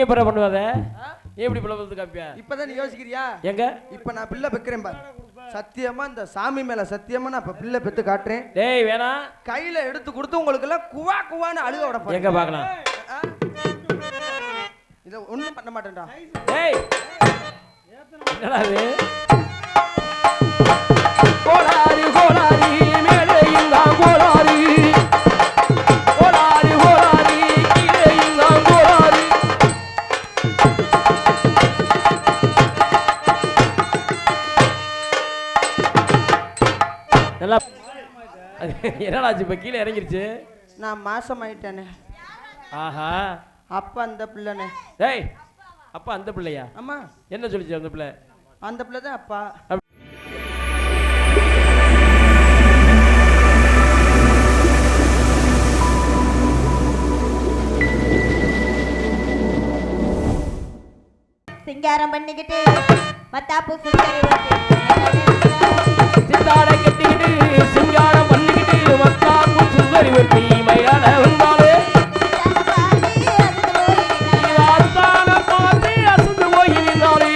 எப்படி பண்ணுவாத நீ எப்படி பிள்ளை பத்து காப்பியா இப்பதான் நீ யோசிக்கிறியா எங்க இப்ப நான் பிள்ளை பெக்கிறேன் பாரு சத்தியமா இந்த சாமி மேல சத்தியமா நான் இப்ப பிள்ளை பெத்து காட்டுறேன் டேய் வேணா கையில எடுத்து கொடுத்து உங்களுக்கு எல்லாம் குவா குவான்னு அழுக விட போறேன் எங்க பார்க்கலாம் இத ஒண்ணும் பண்ண மாட்டேன்டா டேய் என்னடா இது கோலாரி கோலாரி மேலே இங்க கோலாரி கோலாரி கோலாரி கீழே இங்க கோலாரி நல்லா என்னடா இப்ப கீழே இறங்கிருச்சு நான் மாசம் ஆயிட்டேனே ஆஹா அப்பா அந்த பிள்ளைனே டேய் அப்பா அந்த பிள்ளையா அம்மா என்ன சொல்லிச்சு அந்த பிள்ளை அந்த பிள்ளை தான் அப்பா சிங்காரம் பண்ணிக்கிட்டு மத்தாப்பு சித்தாட கட்டிக்கிட்டு சிங்காரம் பண்ணிக்கிட்டு மத்தாப்பு சுந்தரி வெட்டி மயிலான வந்தாலே அத்தான பார்த்து அசந்து போயிருந்தாலே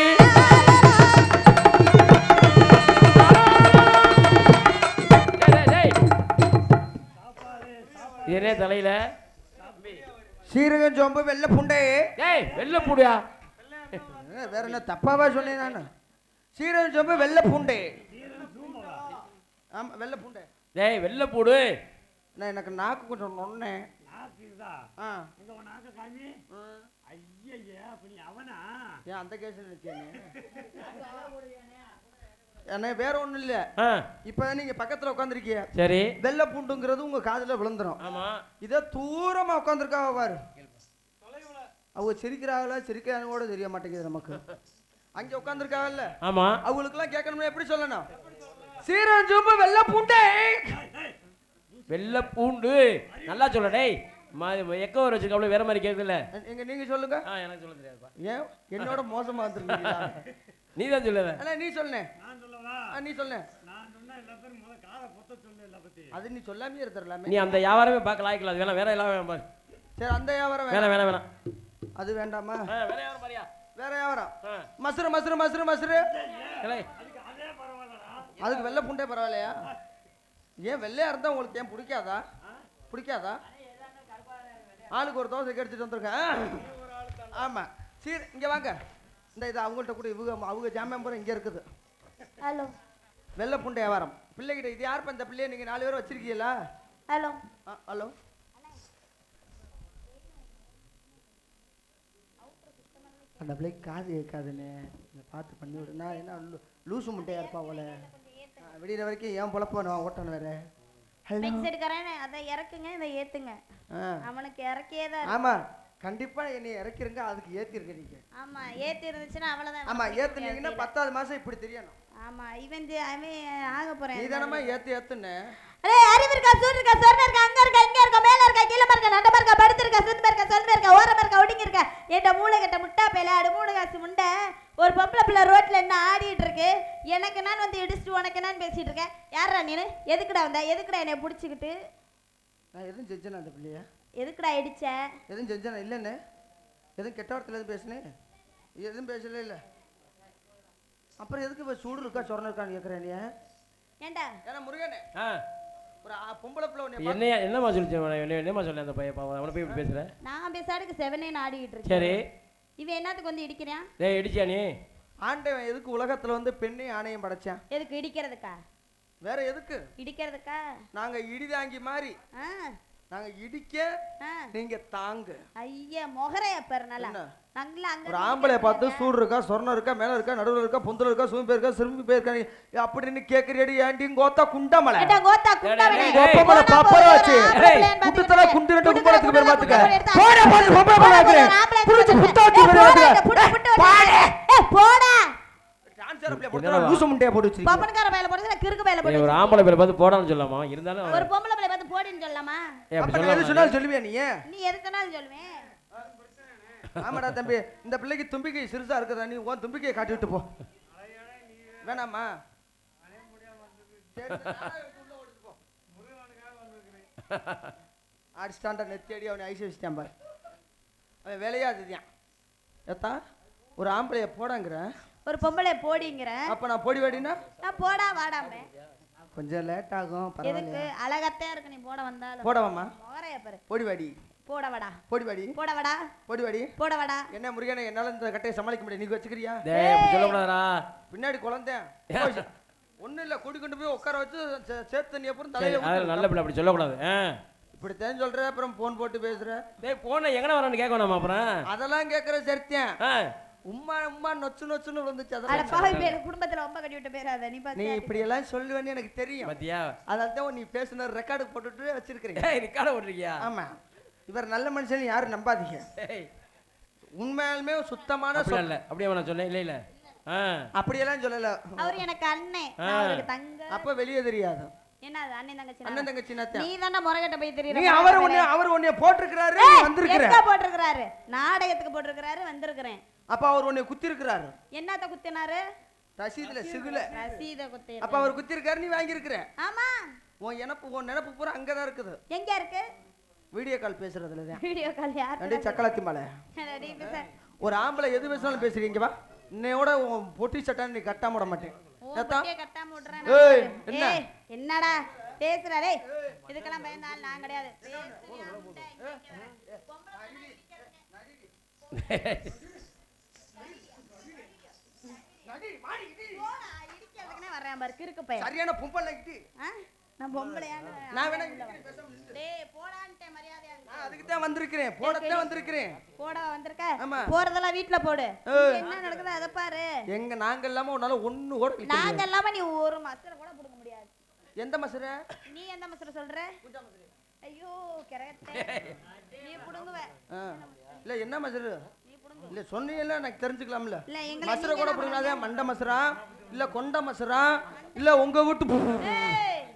இதே தலையில சீரகம் சோம்பு வெள்ளை புண்டை டேய் வெள்ள பூடியா வேற என்ன தப்பாவா சொன்னேன் நான் சீரகம் சோம்பு வெள்ளை பூண்டை ஆமா வெள்ளை பூண்டை டேய் வெள்ள பூடு நான் எனக்கு நாக்கு கொஞ்சம் நொன்னேன் ஏன் அந்த கேஸ் என்ன வேற ஒண்ணும் இல்ல இப்ப நீங்க பக்கத்துல உட்காந்துருக்கீங்க சரி வெள்ளை பூண்டுங்கிறது உங்க காதுல விழுந்துரும் ஆமா இத தூரமா உட்காந்துருக்காவ பாரு அவங்க சிரிக்கிறாங்களா சிரிக்கிறாங்க கூட தெரிய மாட்டேங்குது நமக்கு அங்க உட்காந்துருக்காங்கல்ல ஆமா அவங்களுக்கு எல்லாம் கேட்கணும்னா எப்படி சொல்லணும் சீரகம் சோம்பு வெள்ளை பூண்டை வெள்ள பூண்டு நல்லா சொல்ல டேய் எக்க வர வச்சுக்க வேற மாதிரி கேட்கல எங்க நீங்க சொல்லுங்க எனக்கு சொல்ல தெரியாதுப்பா ஏன் என்னோட மோசமா வந்துருக்கீங்களா நீ தான் சொல்லுவ அல்ல நீ சொல்லேன் நீ சொல்லேன் அது நீ சொல்லாமே இருந்துடலாமே நீ அந்த வியாபாரமே பார்க்க லாய்க்கல அது வேணா வேற எல்லாம் பாரு சரி அந்த வியாபாரம் வேணாம் வேணாம் வேணாம் அது வேண்டாமா வேற வியாபாரம் பாரியா வேற வியாபாரம் மசுரு மசுரு மசுரு மசுரு அதுக்கு வெள்ளை பூண்டே பரவாயில்லையா ஏன் வெள்ளையா இருந்தா உங்களுக்கு ஏன் பிடிக்காதா பிடிக்காதா ஆளுக்கு ஒரு தோசை கடிச்சிட்டு வந்துருக்கேன் ஆமா சரி இங்க வாங்க இந்த இது அவங்கள்ட்ட கூட அவங்க ஜாமியம் பூரா இங்க இருக்குது ஹலோ வெள்ளை பூண்டை வியாபாரம் பிள்ளைகிட்ட இது யாருப்பா இந்த பிள்ளைய நீங்க 4 பேர் வச்சிருக்கீங்களா ஹலோ ஹலோ அந்த பிள்ளைக்கு காது கேட்காதுன்னு இதை பார்த்து பண்ணி விடு நான் என்ன லூசு முட்டையா இருப்பா போல விடிகிற வரைக்கும் ஏன் பொழப்ப நான் ஓட்டணும் வேற மிக்ஸ் எடுக்கறேன் அதை இறக்குங்க இதை ஏத்துங்க அவனுக்கு இறக்கியே தான் ஆமா கண்டிப்பா என்னை இறக்கிருங்க அதுக்கு ஏத்திருக்க நீங்க ஆமா ஏத்தி இருந்துச்சுன்னா அவ்வளவுதான் ஆமா ஏத்துனீங்கன்னா 10வது மாசம் இப்படி தெரியணும் ஆமா அவன் ஆக போறேன் நீதானமா ஏத்துன்னு அடே அறிவு இருக்கா சூர் இருக்கா சொர்ண இருக்கா அங்க இருக்கா இங்க இருக்கா மேல இருக்கா கீழ இருக்கா நட இருக்கா படுத்து இருக்கா சுத்து இருக்கா சொல்ல இருக்கா ஓர இருக்கா ஒடுங்கி இருக்கா ஏட்ட மூளை கட்ட முட்டா பேல அடு மூணு காசு முண்டை ஒரு பொம்பளை பிள்ளை ரோட்ல என்ன ஆடிட்டு இருக்கு எனக்கு நான் வந்து இடிச்சிட்டு உனக்கு நான் பேசிட்டு இருக்கேன் யாரா நீனு எதுக்குடா வந்த எதுக்குடா என்னை பிடிச்சிக்கிட்டு நான் எதுவும் செஞ்சேன் அந்த பிள்ளைய எதுக்குடா இடிச்ச எதுவும் செஞ்சேன் இல்லைன்னு எதுவும் கெட்ட வார்த்தையில் எதுவும் பேசுனேன் எதுவும் பேசல இல்லை அப்புறம் எதுக்கு சூடு இருக்கா சொரண இருக்கான்னு கேட்குறேன் நீ ஏண்டா ஏன்னா முருகனே ஒரு பொம்பளை பிள்ளை என்னமா சொல்லிச்சு என்னமா சொல்ல அந்த பையன் அவனை போய் இப்படி பேசுற நான் பேசாடுக்கு செவனே ஆடிட்டு இருக்கேன் சரி இவன் என்னத்துக்கு வந்து இடிக்கிறான் டேய் இடிச்சியா நீ ஆண்டவன் எதுக்கு உலகத்துல வந்து பெண்ணையும் ஆணையும் படைச்சான் எதுக்கு இடிக்கிறதுக்கா வேற எதுக்கு இடிக்கிறதுக்கா நாங்க இடிதாங்கி மாதிரி நாங்க இடிக்க நீங்க தாங்க ஐயா மொகரைய பாரு நல்லா நாங்கள அங்க ஒரு ஆம்பளைய பார்த்து சூடு இருக்கா சொர்ணம் இருக்கா மேல இருக்கா நடுவுல இருக்கா பொந்துல இருக்கா சூம்பி பேர் இருக்கா சிறும்பி பேர் இருக்கா அப்படின்னு கேக்குறியடி ஆண்டி கோத்தா குண்டமலை ஏடா கோத்தா குண்டமலை கோப்பமலை பப்பர வச்சு குண்டுதல குண்டிரட்ட கும்பலத்துக்கு பேர் மாத்துக்க போடா போடு பொம்பளை பாக்குறேன் புடிச்சு புத்தாச்சு பேர் மாத்துக்க போடா டான்சர் அப்படியே போடுறா லூசு முண்டைய போடு வச்சு பாப்பன்கார மேல போடுற கிறுக்கு மேல போடு ஒரு ஆம்பளை பேரை பார்த்து போடான்னு சொல்லாமா இருந்தாலும் ஒரு பொம்பளை மேல பார்த்து போடின்னு சொல்லலாமா அப்ப எது சொன்னாலும் சொல்லுவியா நீ எது சொன்னாலும் சொல்லுவேன் ஆமாடா தம்பி இந்த பிள்ளைக்கு தும்பிக்கை சிறுசா இருக்குதா நீ உன் தும்பிக்கையை காட்டி விட்டு போ வேணாமா அடிச்சிட்டான்டா நெத்தி அடி அவனை ஐசி வச்சுட்டான் பாரு அவன் வேலையா அதுதான் எத்தா ஒரு ஆம்பளைய போடாங்கிற, ஒரு பொம்பளை போடிங்கிற. அப்ப நான் போடி வாடினா நான் போடா வாடாமே. கொஞ்சம் லேட் ஆகும். எதுக்கு? பரவாயில்ல. அழகத்தே இருக்கு நீ போட வந்தாலும். போடவாமா? மோரைய பாரு. போடி வாடி. போடவடா. போடி வாடி. போடவடா. போடி வாடி. போடவடா. என்ன முருகனே, என்னால இந்த கட்டையை சமாளிக்க முடியாது, நீ வச்சுக்கிறியா? டேய் அப்படி சொல்லக்கூடாதுடா. பின்னாடி குழந்தை ஒண்ணும் இல்ல, கூடி கொண்டு போய் உட்கார வச்சு சேர்த்து தண்ணி அப்புறம் சரி, தலையில அது நல்ல பிள்ளை அப்படி சொல்லக்கூடாது. இப்படி தெரிஞ்சு சொல்ற, அப்புறம் போன் போட்டு பேசுற. டேய் போன எங்கன வரான்னு கேட்க வேணாமா அப்புறம்? அதெல்லாம் கேட்கற சரித்தேன். ஆ. உம்மா உம்மா நொச்சு நொச்சுன்னு விழுந்துச்சு. அட அதெல்லாம் பாவி பேர் குடும்பத்துல ரொம்ப கட்டி விட்டு பேராத நீ நீ பாத்து. இப்படி எல்லாம் சொல்லுவேன்னு எனக்கு தெரியும். பாத்தியா? அதான் நீ பேசுன ரெக்கார்டு போட்டுட்டு வச்சிருக்கிறீங்க. டேய் ரெக்கார்ட் போட்டுறியா? ஆமா, இவர் நல்ல மனுஷன் யாரும் நம்பாதீங்க. டேய் உண்மையாலுமே சுத்தமான அப்படி இல்ல. அப்படியே நான் சொன்னேன். இல்ல இல்ல. அப்படியெல்லாம் சொல்லல. அவர் எனக்கு அண்ணன், நான் அவருக்கு தங்க. அப்ப வெளியே தெரியாது. என்னது அண்ணன் தங்கச்சி? அண்ணன் தங்கச்சி நீ தானே முறைகட்ட போய் நீ தெரியற. அவர் உன்னை போட்டிருக்கிறாரு, நீ வந்திருக்கிற. எங்க போட்டிருக்காரு? நாடகத்துக்கு போட்டிருக்காரு, வந்திருக்கிறேன். அப்ப அவர் உன்னை குத்தி இருக்கிறாரு. என்னத்த குத்தினாரு? ரசீதுல சிகுல. ரசீத குத்தி. அப்ப அவர் குத்தி இருக்காரு, நீ வாங்கி இருக்கிற. ஆமா. உன் நினைப்பு பூரா அங்கதான் இருக்குது. எங்க இருக்கு? வீடியோ கால் பேசுறதுல தான். வீடியோ கால் யார்? ரெண்டு சக்கலாத்தி மலை. ஒரு ஆம்பளை எது பேசினாலும் பேசுறீங்க. வா, இன்னையோட பொட்டி சட்டான்னு நீ கட்டாம விட மாட்டேன். கட்டாம விடுறேன். ஏய் என்ன என்னடா பேசுற? டேய் இதுக்கெல்லாம் பயந்தால் நான் கிடையாது. வரேன் பாரு கிறுக்கு பையன். சரியான பொம்பளை நக்கிட்டு. நான் பொம்பளையா? நான் வேணா டேய் போடான்ட்டே மரியாதையா. நான் அதுக்கு தான் வந்திருக்கேன். போடத்தான் வந்திருக்கேன். போடா வந்திருக்க? ஆமா. போறதெல்லாம் வீட்ல போடு. என்ன நடக்குது அத பாரு. எங்க நாங்க இல்லாம உன்னால ஒண்ணு கூட கிட்ட. நாங்க இல்லாம நீ ஒரு மசர கூட புடுங்க முடியாது. எந்த மசர? நீ எந்த மசர சொல்ற? குஞ்சா மசர. ஐயோ கரெக்ட். நீ புடுங்குவ. இல்ல என்ன மசர? நீ புடுங்கு. இல்ல சொன்னீல்ல எனக்கு தெரிஞ்சுக்கலாம்ல. இல்ல எங்க மசர கூட புடுங்காதே. மண்ட மசரா இல்ல கொண்ட மசரா இல்ல உங்க வீட்டு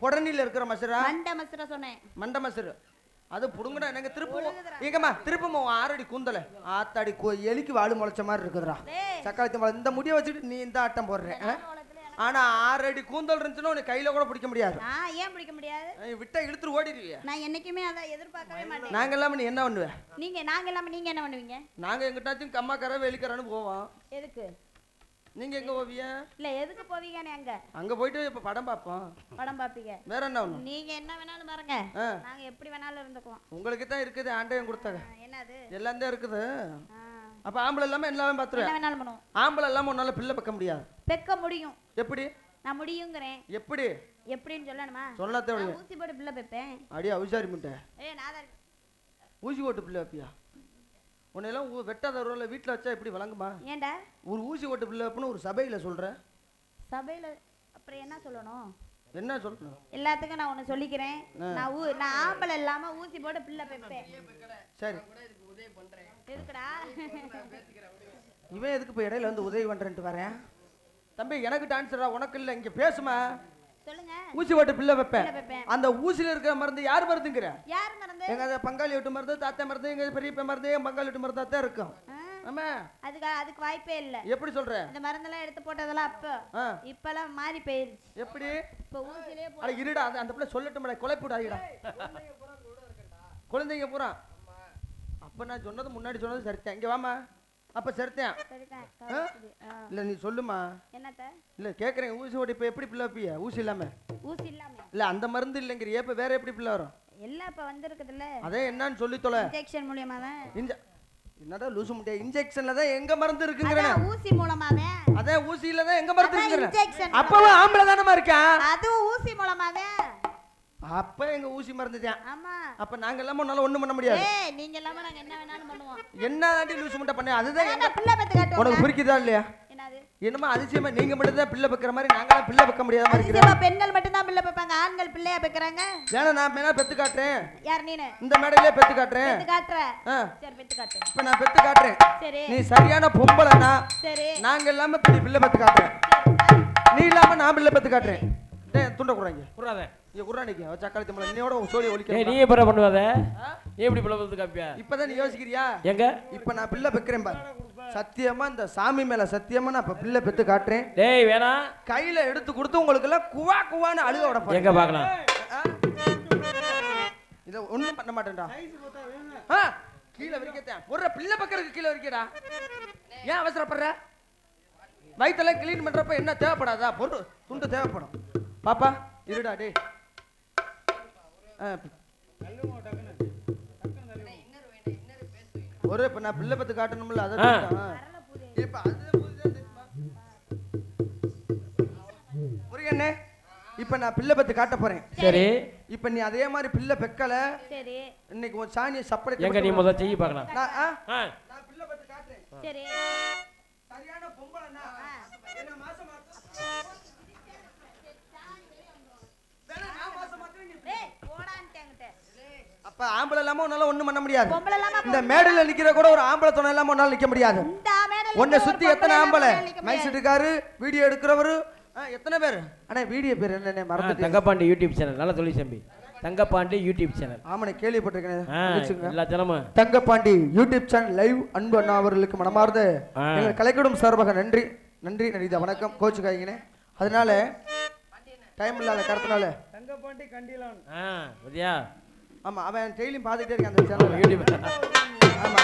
பொடனில இருக்கிற மசரா? மண்ட மசர சொன்னேன். மண்ட மசரு. அது புடுங்கடா. எனக்கு திருப்பவும் எங்கம்மா திருப்பவும் 6 அடி கூந்தல ஆத்தாடி எலிக்கு வாழு முளைச்ச மாதிரி இருக்குதுடா. சக்காளத்தி மலை இந்த முடிய வச்சுட்டு நீ இந்த ஆட்டம் போடுற. ஆனா 6 அடி கூந்தல் இருந்துச்சுன்னா உனக்கு கையில கூட பிடிக்க முடியாது. ஏன் பிடிக்க முடியாது? விட்டா இழுத்துட்டு ஓடிடுவியா? நான் என்னைக்குமே அதை எதிர்பார்க்கவே மாட்டேன். நாங்க இல்லாம நீ என்ன பண்ணுவ? நாங்க இல்லாம நீங்க என்ன பண்ணுவீங்க? நாங்க எங்கிட்டாச்சும் கம்மாக்கரை வெளிக்கரைன்னு போவோம். எதுக்கு? நீங்க எங்க போவீங்க? இல்ல எதுக்கு போவீங்கன்னு அங்க போயிட்டு இப்ப படம் பாப்போம். படம் பாப்பீங்க? வேற என்ன ஒண்ணு? நீங்க என்ன வேணாலும் பாருங்க, நாங்க எப்படி வேணாலும் இருந்துக்குவோம். உங்களுக்கு தான் இருக்குது ஆண்டையும் கொடுத்தாங்க. என்னது? எல்லாம் தான் இருக்குது. அப்ப ஆம்பளை இல்லாம எல்லாமே பாத்துருவேன். என்ன வேணாலும் பண்ணுவோம். ஆம்பளை இல்லாம உன்னால பிள்ளை பெக்க முடியாது. பெக்க முடியும். எப்படி? நான் முடியுங்கிறேன். எப்படி? எப்படின்னு சொல்லணுமா? சொல்ல தேவை. ஊசி போட்டு பிள்ளை பெப்பேன். அடியா அவிசாரி முட்டை. நான் ஊசி போட்டு பிள்ளை வைப்பியா? உன்னையெல்லாம் வெட்டாத ரோல வீட்டில் வச்சா எப்படி வழங்குமா? ஏண்டா ஒரு ஊசி ஓட்டு பிள்ளை வைப்பன்னு ஒரு சபையில் சொல்ற. சபையில் அப்புறம் என்ன சொல்லணும்? என்ன சொல்லணும்? எல்லாத்துக்கும் நான் ஒன்று சொல்லிக்கிறேன். நான் ஆம்பளை இல்லாம ஊசி போட்டு பிள்ளை பெப்பேன். சரி எதுக்குடா இவன் எதுக்கு இப்போ இடையில வந்து உதவி பண்றேன்ட்டு வரேன்? தம்பி எனக்கு டான்ஸரா உனக்கு இல்லை, இங்கே பேசுமா. சொல்லுங்க. ஊசி போட்டு பிள்ளை வைப்பேன். அந்த ஊசியில் இருக்கிற மருந்து யார் மருந்துங்கிற? யார் மருந்து? எங்க பங்காளி வீட்டு மருந்து, தாத்தா மருந்து, எங்க பெரியப்ப மருந்து, என் பங்காளி வீட்டு மருந்து தான் இருக்கும். ஆமா. அதுக்கு வாய்ப்பே இல்ல. எப்படி சொல்ற? இந்த மருந்தெல்லாம் எடுத்து போட்டதெல்லாம் அப்ப இப்பெல்லாம் மாறி போயிருச்சு. எப்படி? இப்ப ஊசிலே அட இருடா, அந்த பிள்ளை சொல்லட்டும்டா, கொலைப்புடாதீடா. குழந்தைங்க பூரா. அப்ப நான் சொன்னது முன்னாடி சொன்னது சரித்தேன். இங்க வாமா. அப்ப சரித்தேன். இல்ல நீ சொல்லுமா. என்னத்த? இல்ல கேக்குறேன். ஊசி ஓடி இப்ப எப்படி பிள்ளை வைப்பிய? ஊசி இல்லாம? ஊசி இல்லாம இல்ல அந்த மருந்து இல்லங்கறியே, இப்ப வேற எப்படி பிள்ளை வரும்? எல்லாம் இப்ப வந்திருக்குதுல்ல. அதே என்னன்னு சொல்லி தொலை. இன்ஜெக்ஷன் மூலமா தான். என்னடா லூசு முட்டை? இன்ஜெக்ஷன்ல தான் எங்க மருந்து இருக்குங்கற. அத ஊசி மூலமா தான். அதே ஊசியில தான் எங்க மருந்து இருக்குங்கற. அப்பவே ஆம்பள தானமா இருக்கான். அது ஊசி மூலமா தான். அப்ப எங்க ஊசி மருந்து தான். ஆமா. அப்ப நாங்க எல்லாம் உன்னால ஒண்ணும் பண்ண முடியாது. ஏய் நீங்க எல்லாம் நாங்க என்ன வேணாலும் பண்ணுவோம். என்னதாண்டி லூசு முட்டை பண்ண? அதுதான் என்ன பிள்ளை பெத்து காட்டுவோம். உனக்கு புரிக்குதா இல்லையா? என்னது? என்னமா அதிசயமா நீங்க மட்டும் தான் பிள்ளை பெக்கற மாதிரி நாங்க எல்லாம் பிள்ளை பெக்க முடியாத மாதிரி இருக்கீங்க. அதிசயமா பெண்கள் மட்டும் தான் பிள்ளை பெப்பாங்க, ஆண்கள் பிள்ளையா பெக்கறாங்க. ஏன்னா நான் மேல பெத்து காட்றேன். யார் நீனு? இந்த மேடையிலே பெத்து காட்றேன். பெத்து காட்ற. சரி பெத்து காட்டு. இப்ப நான் பெத்து காட்றேன். சரி. நீ சரியான பொம்பளனா? சரி. நாங்க எல்லாமே பிள்ளை பெத்து காட்றேன். நீ இல்லாம நான் பிள்ளை பெத்து காட்றேன். டேய் துண்ட குறாங்க. குறாத. இங்க குறானிக்க. சக்காளத்தி மலை நீயோட சோடி ஒலிக்க. நீ எப்பற பண்ணுவாத? நீ எப்படி பிள்ளை பெத்து காப்பியா? இப்பதான் நீ யோசிக்கிறியா? எங்க? இப்ப நான் பிள்ளை பெக்கறேன் பாரு. சத்தியமா இந்த சாமி மேல சத்தியமா நான் இப்ப பிள்ளை பெத்து காட்றேன். டேய் வேணா. கையில எடுத்து கொடுத்து உங்களுக்கு எல்லாம் குவா குவான்னு அழுக விட போறேன். எங்க பார்க்கலாம்? இத ஒண்ணும் பண்ண மாட்டேன்டா. கீழ வரிக்கத்தான். ஒரு பிள்ளை பெக்கறதுக்கு கீழ வரிக்கடா. ஏன் அவசரப்படுற? வயிற்றெல்லாம் கிளீன் பண்றப்ப என்ன தேவைப்படாதா? பொருள் துண்டு தேவைப்படும். பாப்பா இருடா டே. ஒரு இப்ப நான் பிள்ளை பத்து காட்டணும்ல, அதை இப்ப அது முருகண்ணே, இப்ப நான் பிள்ளை பத்து காட்ட போறேன். சரி. இப்ப நீ அதே மாதிரி பிள்ளை பெக்கல. சரி. இன்னைக்கு ஒரு சாணியை சப்படை எங்க நீ முதல்ல செய்ய பார்க்கலாம். நான் பிள்ளை பத்து காட்டுறேன். சரி. சரியான பொம்பளைனா என்ன மாசம் அப்ப ஆம்பளை இல்லாம உன்னால ஒண்ணும் பண்ண முடியாது. இந்த மேடையில நிக்கிற கூட ஒரு ஆம்பளை துணை இல்லாம உன்னால நிக்க முடியாது. உன்னை சுத்தி எத்தனை ஆம்பளை மைசிட்டுக்காரு, வீடியோ எடுக்கிறவரு, எத்தனை பேர். ஆனா வீடியோ பேர் என்ன மறந்துட்டேன். Thangapandi YouTube channel. நல்லா சொல்லி தம்பி. Thangapandi YouTube channel. ஆமாண்ணே, கேள்விப்பட்டிருக்கேன். எல்லா சேனலும் தங்கப்பாண்டி யூடியூப் சேனல் லைவ். அன்பு அண்ணா அவர்களுக்கு மனமார்ந்த எங்கள் கலைக்கூடம் சார்பாக நன்றி நன்றி நன்றி வணக்கம். கோச்சுக்காய்ங்கண்ணே. அதனால டைம் இல்லாத கருத்துனால தங்கப்பாண்டி கண்டிலான். ஆமா, அவன் டெய்லியும் பார்த்துட்டே இருக்கேன் அந்த சேனல் யூடியூப். ஆமா,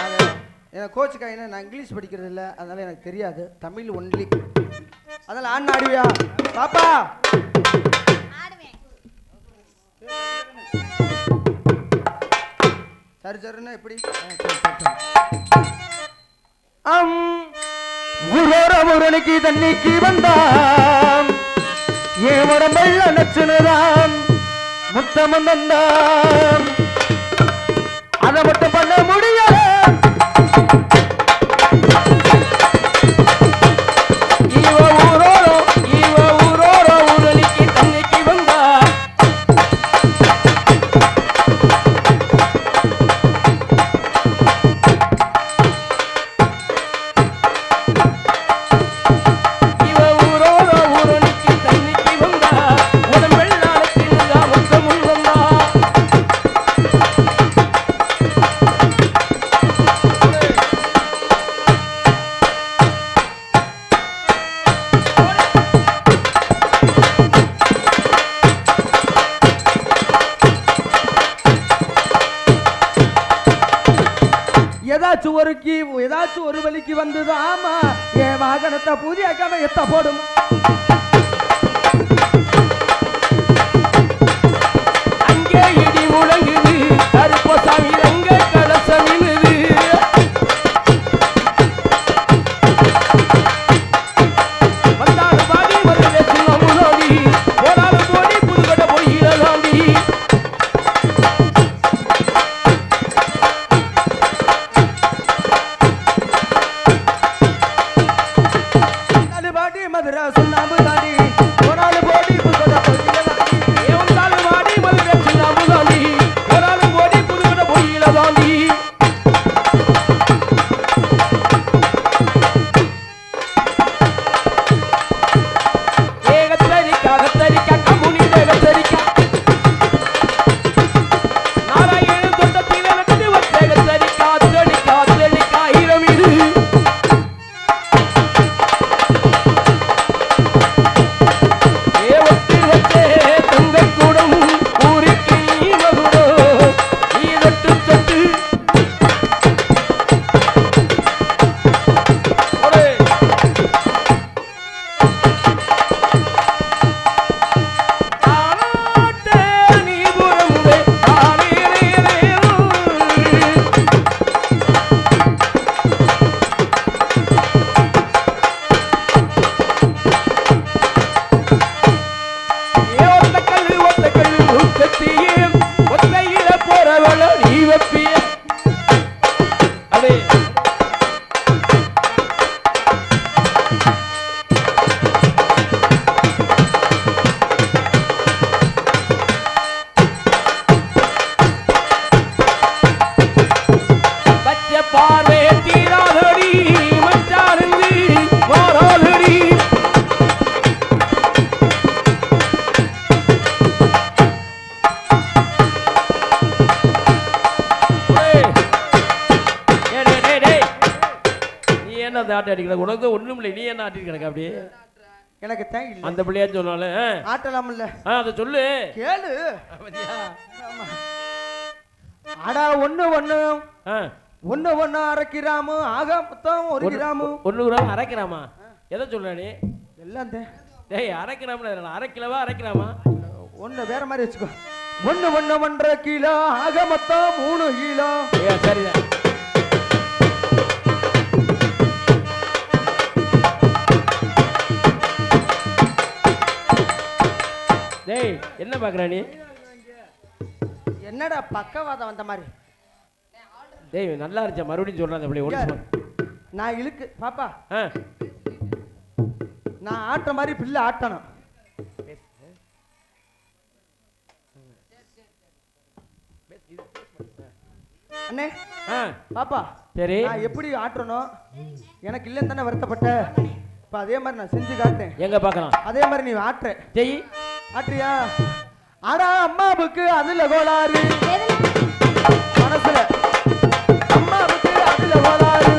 எனக்கு கோச்சுக்காய்னா நான் இங்கிலீஷ் படிக்கிறது இல்லை, அதனால எனக்கு தெரியாது. தமிழ் ஒன்லி. அதனால ஆடினா ஆடுவியா பாப்பா? சரி சரின்னா எப்படி? முரணிக்கு தண்ணிக்கு வந்தான், ஏன் உடம்பெல்ல நச்சுனுதான் முத்தமன் தந்தான், அதை மட்டும் பண்ண முடியாது. ஏதாச்சும் ஒரு வழிக்கு வந்தது. ஆமா, என் வாகனத்தை பூஜையாக்காம எத்த போடும். அங்கே இடி முழங்குது, கருப்பசாமி அங்கே கலசமினுது. வந்தாலும் பாடி மதுரை சுண்ணமுதோடி, போனாலும் போடி புதுக்கட்ட போய் இளதாண்டி. மதுரை சுண்ணாம்பு தாண்டி, போனாலும் போடி புதுக்கட்ட போய் இளதாண்டி. வந்தாலும் பாடி மதுரை சுண்ணமுதோடி, போனாலும் போடி புதுக்கட்ட போய் இளதாண்டி. உனக்கு ஒண்ணும் இல்லை, நீ என்ன ஆட்டிட்டு கிடக்க அப்படியே? எனக்கு தேங்க் அந்த பிள்ளையா சொன்னால ஆட்டலாம் இல்ல. அதை சொல்லு, கேளு. அடா ஒண்ணு ஒண்ணு ஒண்ணு அரை கிராமு ஆக மொத்தம் 1 கிராமு. 1 கிராம் அரை கிராமா? எதை சொல்ற நீ? எல்லாம் டேய் அரை கிராம்ல அரை கிலோவா அரை கிராமா? ஒண்ணு வேற மாதிரி வச்சுக்கோ. ஒண்ணு 1.5 கிலோ ஆக மொத்தம் 3 கிலோ. சரிதான். டேய் என்ன பாக்குற நீ? என்னடா பக்கவாதம் வந்த மாதிரி? டேய் நல்லா இருந்துச்சா? மறுபடியும் சொல்றாங்க அப்படி ஓடி. நான் இழுக்கு பாப்பா, நான் ஆட்ட மாதிரி பிள்ளை ஆட்டணும். அண்ணே பாப்பா, சரி நான் எப்படி ஆட்டணும் எனக்கு இல்லைன்னு தானே வருத்தப்பட்ட. இப்ப அதே மாதிரி நான் செஞ்சு காட்டேன். எங்க பார்க்கலாம்? அதே மாதிரி நீ ஆட்டுற. செய். ஆட்டுறியா? ஆடா அம்மாவுக்கு அதுல கோளாறு மனசுல, அம்மாவுக்கு அதுல கோளாறு.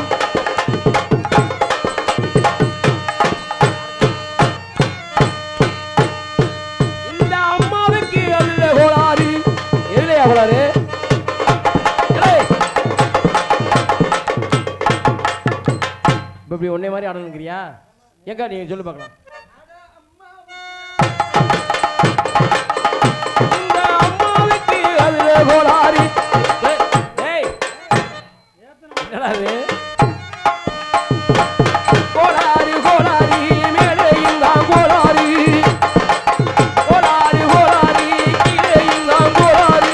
இந்த அம்மாவுக்கு அதுல கோளாறு. எதுலயா கோளாறு? இப்படி ஒன்னே மாதிரி ஆடணுங்கிறியா? எங்க நீங்க சொல்லு பார்க்கலாம். இந்த அம்மாவுக்கு அதுல கோளாறு. டேய் என்னடா இது? கோளாறு கோளாறு மேலேயும் தான் கோளாறு, கோளாறு கோளாறு கீழேயும் தான் கோளாறு.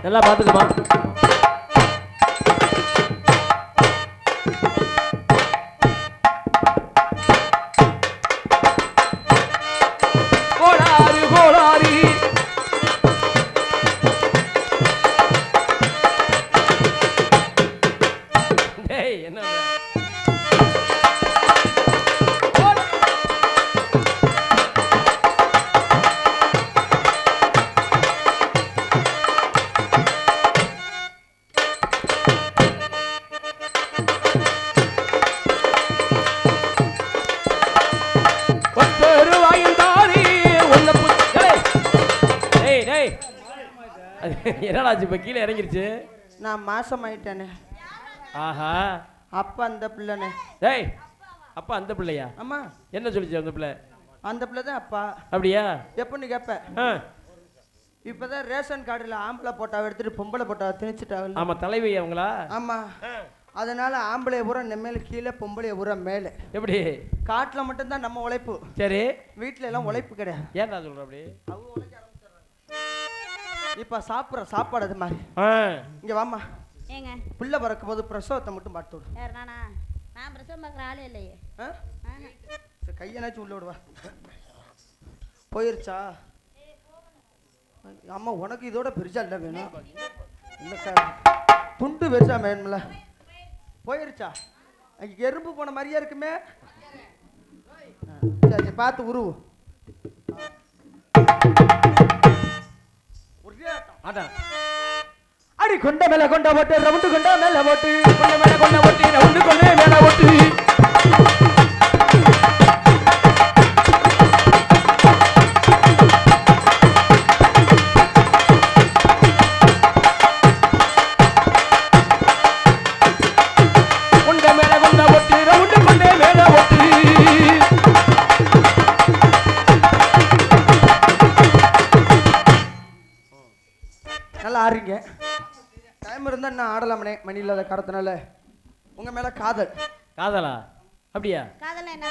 நல்லா பாத்துக்கமா. கோளாறு கோளாறு டேய் என்ன என்னடாச்சு? இப்ப கீழே இறங்கிருச்சு. நான் மாசம் ஆயிட்டேனே. ஆஹா, அப்ப அந்த பிள்ளைனே. டேய் அப்பா அந்த பிள்ளையா? அம்மா என்ன சொல்லிச்சு அந்த பிள்ளை? அந்த பிள்ளை தான் அப்பா. அப்படியா? எப்ப நீ கேப்ப? இப்பதான் ரேஷன் கார்டுல ஆம்பளை போட்டாவை எடுத்துட்டு பொம்பளை போட்டாவை திணிச்சுட்டாங்க. ஆமா தலைவி அவங்களா? ஆமா. அதனால ஆம்பளை பூரா நெம்மேல கீழே, பொம்பளை பூரா மேலே. எப்படி? காட்டுல மட்டும்தான் நம்ம உழைப்பு. சரி, வீட்டுல எல்லாம் உழைப்பு கிடையாது. ஏன்டா சொல்ற அப்படி? இப்ப சாப்பிட்ற சாப்பாடு அது மாதிரி. இங்க வாமா. ஏங்க புள்ள பிறக்கும் போது பிரசவத்தை மட்டும் பார்த்து விடு. யார் நானா? நான் பிரசவம் பார்க்குற ஆளே இல்லையே. கையனாச்சும் உள்ள விடுவா. போயிருச்சா? அம்மா உனக்கு இதோட பெருசா இல்லை வேணும். இல்லக்கா துண்டு பெருசா வேணும்ல. போயிருச்சா? எறும்பு போன மாதிரியா இருக்குமே. சரி பார்த்து உருவு. அடி கொண்ட மேல கொண்ட போட்டு ரவுண்டு கொண்ட மேல போட்டு, கொண்ட மேல கொண்ட போட்டு ரவுண்டு கொண்டே மேல போட்டு. கொண்ட மேல கொண்ட போட்டு ரவுண்டு கொண்டே மேல போட்டு. நல்லா ஆடுறீங்க. டைம் இருந்தா நான் ஆடலாமனே. மணி இல்லாத காரணத்தினால உங்க மேல காதல். காதலா? அப்படியா? காதல் என்ன?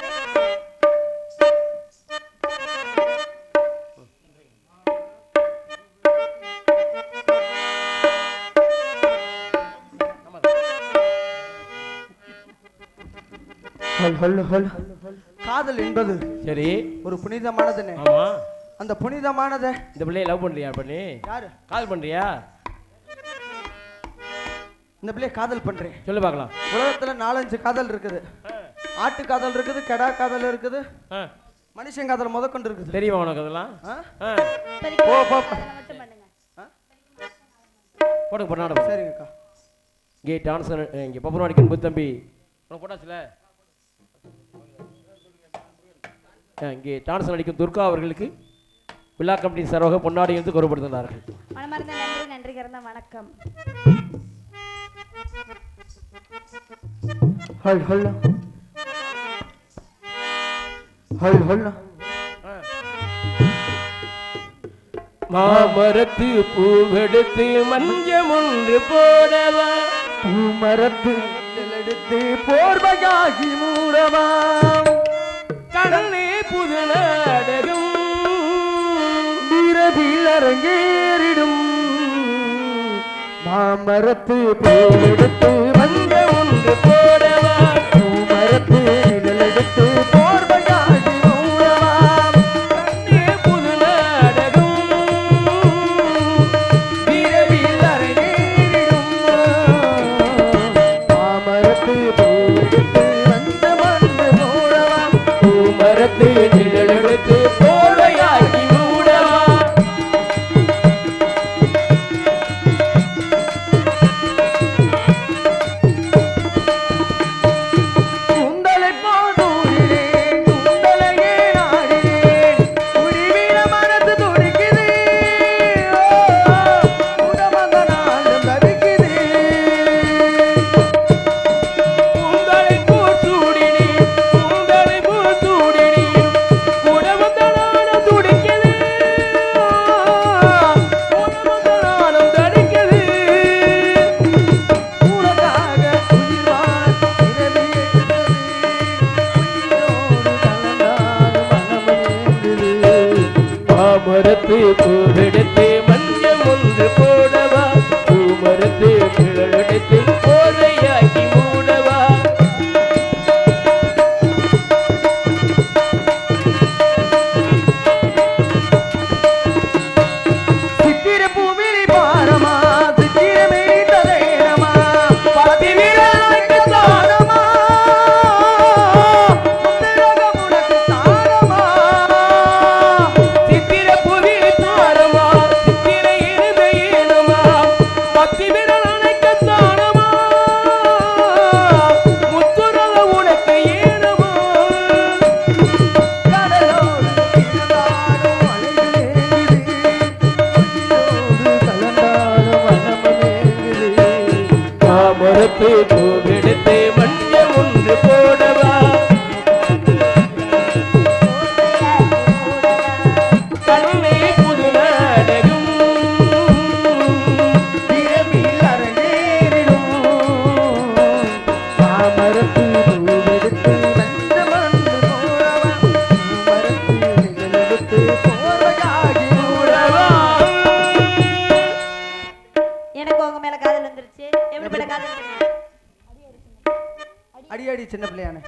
காதல் என்பது சரி ஒரு புனிதமானதுன்னு. ஆமா. அந்த புனிதமானதை இந்த பிள்ளையை லவ் பண்றியா? பண்ணி யாரு கால் பண்றியா? இந்த பிள்ளைய காதல் பண்றேன். சொல்லு பார்க்கலாம். உலகத்துல 4-5 காதல் இருக்குது. ஆட்டு காதல் இருக்குது, கெடா காதல் இருக்குது, மனுஷன் காதல் முதற்கொண்டு இருக்குது. தெரியுமா உனக்கு அதெல்லாம்? போ போ மட்டும் பண்ணுங்க. போடுங்க பொண்ணாட. சரிங்கக்கா. இங்கே டான்ஸர் இங்கே பப்புரம் அடிக்கணும் புத்தம்பி உனக்கு போட்டாச்சுல. இங்கே டான்ஸ் நடிக்கும் துர்கா அவர்களுக்கு விழா கமிட்டி சார்பாக பொன்னாடி என்று கூறப்படுத்துகிறார்கள். மனமார்ந்த நன்றி, நன்றி கலந்த வணக்கம். ஹல் ஹல் ஹல் ஹல் மாமரத்து பூவெடுத்து மஞ்சம் ஒன்று போடவா, பூமரத்து எடுத்து போர்வையாகி மூடவா, கடலே புது நாடகம் இரவில் அரங்கேறிடும், மாமரத்து பூவெடுத்து மஞ்சம் ஒன்று போடவா, பூமரத்து எடுத்து போர்வையாகி மூடவா, கடலே புது நாடகம் இரவில் அரங்கேறிடும், மாமரத்து பூவெடுத்து மஞ்சம் ஒன்று போடவா, பூமரத்து நிழலெடுத்து போர்வையாகி மூடவா. குந்தலை போதூரிலேன், குந்தலையே நாடினேன், உரிவின மனது துடிக்குது, உடமந்த நாளும் தவிக்குது, பூந்தலை பூச்சூடினி, பூந்தலை பூச்சூடினி, குடவந்தனானம் துடிக்குது, குடவந்தனானம் தடிக்குது. உனக்காக உயிர்வான் இரவி எடுத்தது, உயிரோடு கலந்தாலும் மனமேங்குது. மாமரத்து பூவெடுத்து மஞ்சம் ஒன்று போடவா, பூமரத்து நிழலெடுத்து போர்வையாக்கி மூடவா. சித்திர பூமிழி பாரமா, சித்திரமேனி ததைரமா, பத்தி வீரனுக்கு தானமா, முத்திரகம் உனக்கு தானமா, சித்திர புவி தாரமா, சித்திர இருந்த ஏனமா, பத்தி விரலணைக்க தானமா, முத்துரக உனக்கு ஏனமா. கடலோடு கிடந்தாலும் அலைகளேங்குது, உயிரோடு கலந்தாலும் மனமேங்குது. மாமரத்து பூவெடுத்து மஞ்சம் ஒன்று போடவா, கண்ணே புது நாடகம் இரவில் அரங்கேறிடும், மாமரத்து பூவெடுத்து மஞ்சமன்று போடவா, பூமரத்து நிழலெடுத்து போர்வையாகி மூடவா. எனக்கு உங்க மேல காதல் வந்துருச்சு. எப்படிப்பட்ட காதல் தெரியுமா? அடி அடி சின்ன பிள்ளையானே,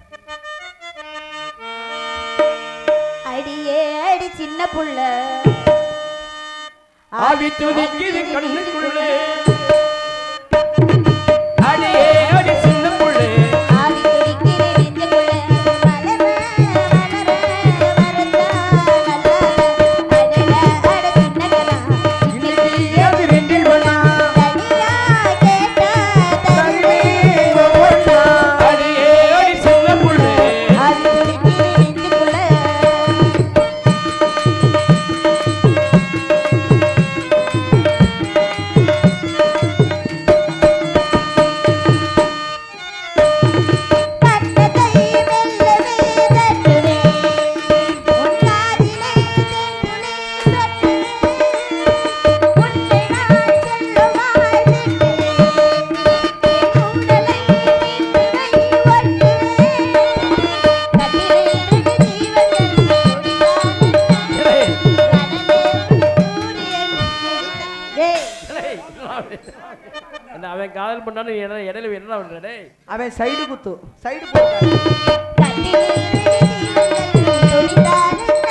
அடியே அடி சின்ன புள்ள, ஆவி துதிக்குது கண்ணுக்குள்ளே, அடியே அடி சின்ன புள்ளே, ஆவி துடிக்கிற நெஞ்சுக்குள்ள, மலர மலர மறந்தா நல்லா, அடடா அட சின்னகளா, இன்னைக்கு ஏது ரெண்டில் ஒண்ணா, தனியா கேட்டா தனிமே தருவே ஒவ்வொண்ணா. அடியே அடி சின்ன புள்ளே, ஆவி துடிக்கிற நெஞ்சுக்குள்ள, தட்டதை மெல்லவே தட்டுவே, உன் காதிலே தென்னுளே சொட்டுவே, உன்னை நான் சொல்லுமாய் திட்டுவே, என் உடலை மீட்டுவை ஒட்டுவே, கட்டிலை இரண்டு ஜீவன்கள் துடித்தாலென்ன, ஏய், கனலே ஒரு சூரியன் உதித்தால். டேய், என்ன அவன் காதல் பண்ணான்னு என்ன இடையில என்ன பண்ற டேய்? அவன் சைடு குத்து சைடு போட்டான். கட்டிலே இரண்டு ஜீவன்கள் துடித்தாலென்ன,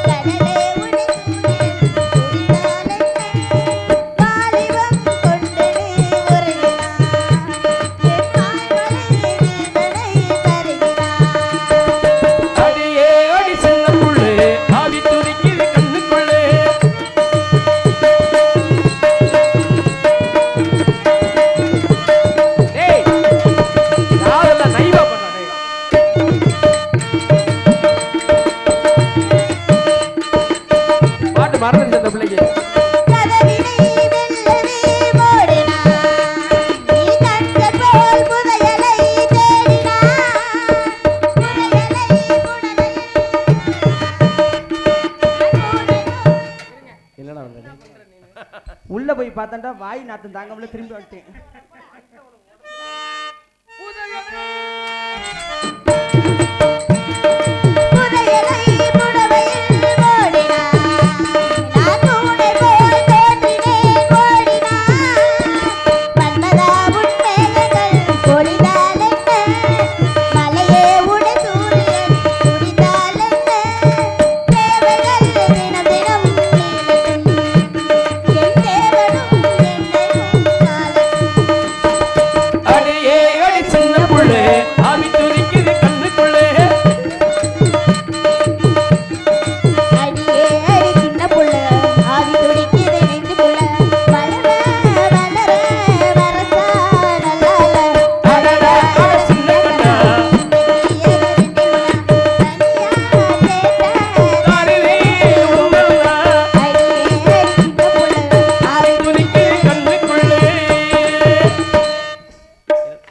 கனலே ஒரு சூரியன் உதித்தாலென்ன, வாலிபம் கொண்டது உரையினான், என் தாய்மலை வீணனை தருகிறான். அடியே அடி சின்ன புள்ளே, ஆவி துதிக்குது கண்ணுக்குள்ளே, டேய் காதல்ல நைவா பண்ண டேய். உள்ள போய் பார்த்தா வாய் நாத்தம் தாங்காமல திரும்பி வந்துட்டேன்.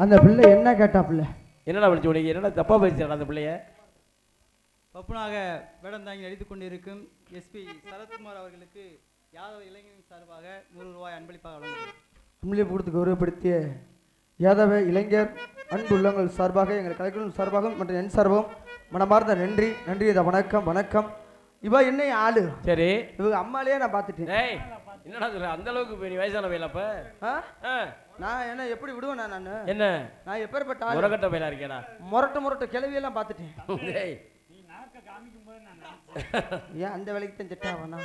அந்த பிள்ளை என்ன கேட்டா பிள்ளை என்னடா படிச்சு உனக்கு என்னடா தப்பா பேசுறா அந்த பிள்ளைய? பப்புனாக வேடம் தாங்கி நடித்துக் கொண்டிருக்கும் எஸ்பி சரத்குமார் அவர்களுக்கு யாதவ இளைஞரின் சார்பாக 100 ரூபாய் அன்பளிப்பாக வழங்குகிறேன். அன்பளிப்பு கொடுத்து கௌரவப்படுத்திய யாதவ இளைஞர் அன்புள்ளங்கள் சார்பாக எங்கள் கலைக்குழு சார்பாகவும் மற்றும் என் சார்பாகவும் மனமார்ந்த நன்றி நன்றி. இதை வணக்கம் வணக்கம். இவ என்ன ஆளு? சரி, இவங்க அம்மாலேயே நான் பார்த்துட்டேன். ஏய் என்னடா சொல்ற? அந்த அளவுக்கு நீ வயசான வயல அப்ப நான் என்ன எப்படி விடுவேன்? நான் என்ன நான் எப்பேற்பட்ட ஆளு? முரகட்ட வயலா இருக்கேடா. முரட்டு கிளவியெல்லாம் பார்த்துட்டேன். ஏன் அந்த வேலைக்கு தான் செட்டாவனா?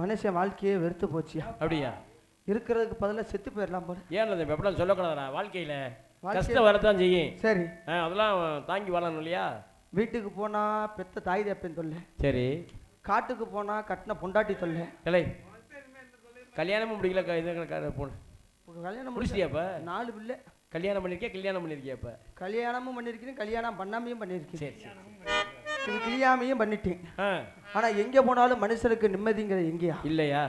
மனுஷன் வாழ்க்கையே வெறுத்து போச்சியா? அப்படியா? இருக்கிறதுக்கு பதிலாக செத்து போயிடலாம் போல. ஏன் எப்படிலாம் சொல்லக்கூடாதா? வாழ்க்கையில கஷ்டம் வரத்தான் செய்யும். சரி, அதெல்லாம் தாங்கி வாழணும் இல்லையா? வீட்டுக்கு போனா பெத்த தாய் தப்பேன்னு சொல்ல. சரி, காட்டுக்கு போனா கட்டின பொண்டாட்டி சொல்ல. இல்லை கல்யாணமும் முடிக்கல. இது போன கல்யாணம் முடிச்சிட்டியாப்ப? 4 பிள்ளை. கல்யாணம் பண்ணிருக்கேன். கல்யாணம் பண்ணிருக்கியாப்ப? கல்யாணமும் பண்ணிருக்கேன், கல்யாணம் பண்ணாமையும் பண்ணிருக்கேன். சரி சரி, இது கிளியாமையும் பண்ணிட்டேன். ஆனா எங்க போனாலும் மனுஷனுக்கு நிம்மதிங்கிறது எங்கேயா இல்லையா?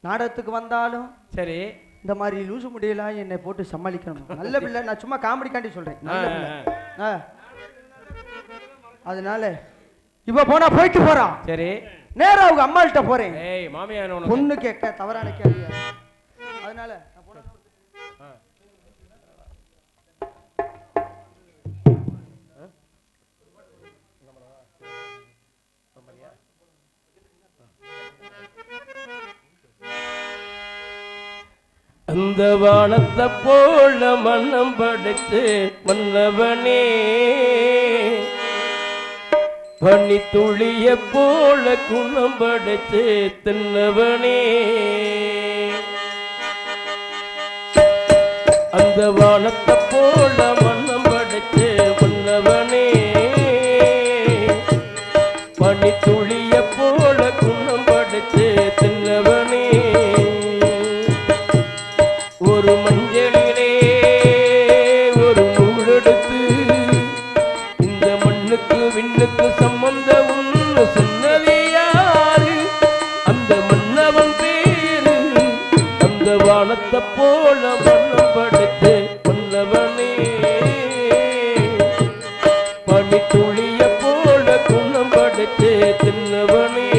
நாடகத்துக்கு வந்தாலும் சரி இந்த மாதிரி லூசு முடியலாம் என்னை போட்டு சமாளிக்கணும். நல்ல பிள்ளை, நான் சும்மா காமெடிக்காண்டி சொல்றேன். நல்ல பிள்ளை. அதனால இப்ப போனா போயிட்டு போறான். சரி, நேரா அவங்க அம்மாள்கிட்ட போறேன். ஏய் மாமியா பொண்ணு கேட்க தவறான கேள்வி. அதனால நான் போன அந்த வானத்தை போல மன்னம் படைத்து மன்னவனே, பனி துளிய போல குணம் படைத்து தின்னவனே, அந்த வானத்தை போல மன்னம் படைத்து மன்னவனே, பனி துளிய போல குணம் படைத்து தின்னவனே, ஒரு மஞ்சளிலே ஒரு நூலெடுத்து இந்த மண்ணுக்கு விண்ணுக்கு சம்பந்தம் ஒன்று சொன்னது யாரு? அந்த மன்னவன் பேரு. அந்த வானத்தை போல மன்னம் படைத்து மன்னவனே, பனி துளிய போல குணம் படைத்து தின்னவனே,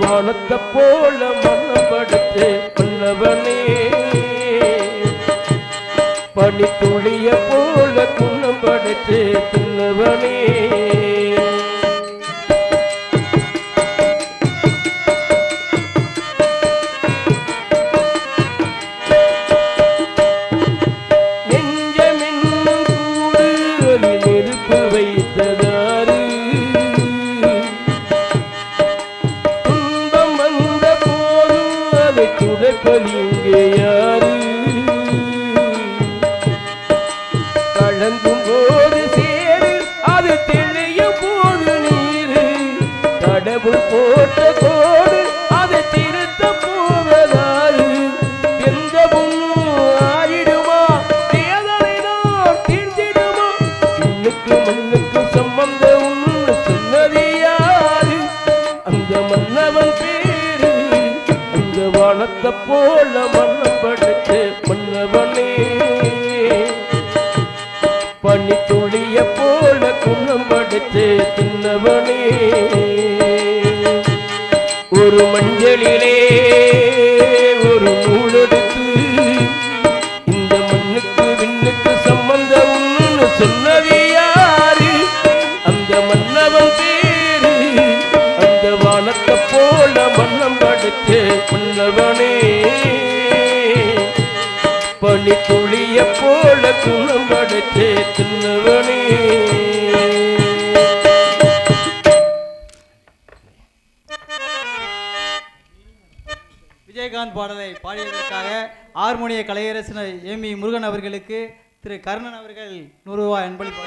வானத்தை போல மன்னம் படைத்து மன்னவனே, பனி துளிய போல மண்ணுக்கு சம்பந்தம் சொன்னது யாரு அந்த மன்னவன் பேரு அந்த வானத்தை போல மன்னம் படைத்து மன்னவனே பனி துளிய போல குணம் படைத்து தின்னவனே ஒரு மஞ்சளிலே ஒரு நூலெடுத்து இந்த மண்ணுக்கு விண்ணுக்கு சம்பந்தம்னு சொன்னது யாரு அந்த மன்னவன் பேரு அந்த வானத்தை போல மன்னம் படைத்து மன்னவனே பனி துளிய போல குணம் படைத்து தின்னவனே விஜயகாந்த் பாடலை பாடியதற்காக ஹார்மோனிய கலையரசர் எம்.இ. முருகன் அவர்களுக்கு திரு கர்ணன் அவர்கள் 100 ரூபாய் அன்பளிப்பு